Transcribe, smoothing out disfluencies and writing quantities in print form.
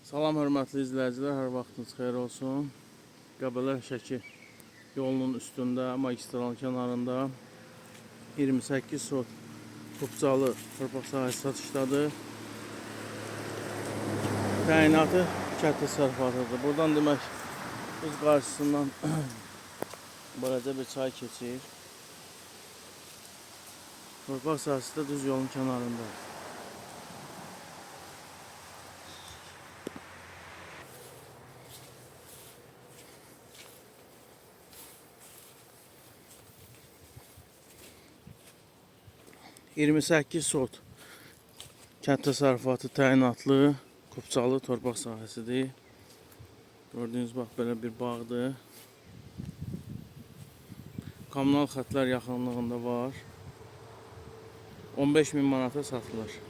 Salam hörmətli izləyicilər, hər vaxtınız xeyir olsun. Qəbələ Şəki yolunun üstündə, magistral kənarında 28 sot Qubcalı torpaq sahəsi satışdadır. Təyinatı kənd təsərrüfatıdır. Buradan demək, biz qarşısından balaca bir çay keçir. Torpaq sahəsi də düz yolun kənarında. %28 sot kənd təsərrüfatı təyinatlı Qubcalı torpaq sahəsidir. Gördüyünüz bax, belə bir bağdır. Kommunal xətlər yaxınlığında var. 15.000 manata satılır.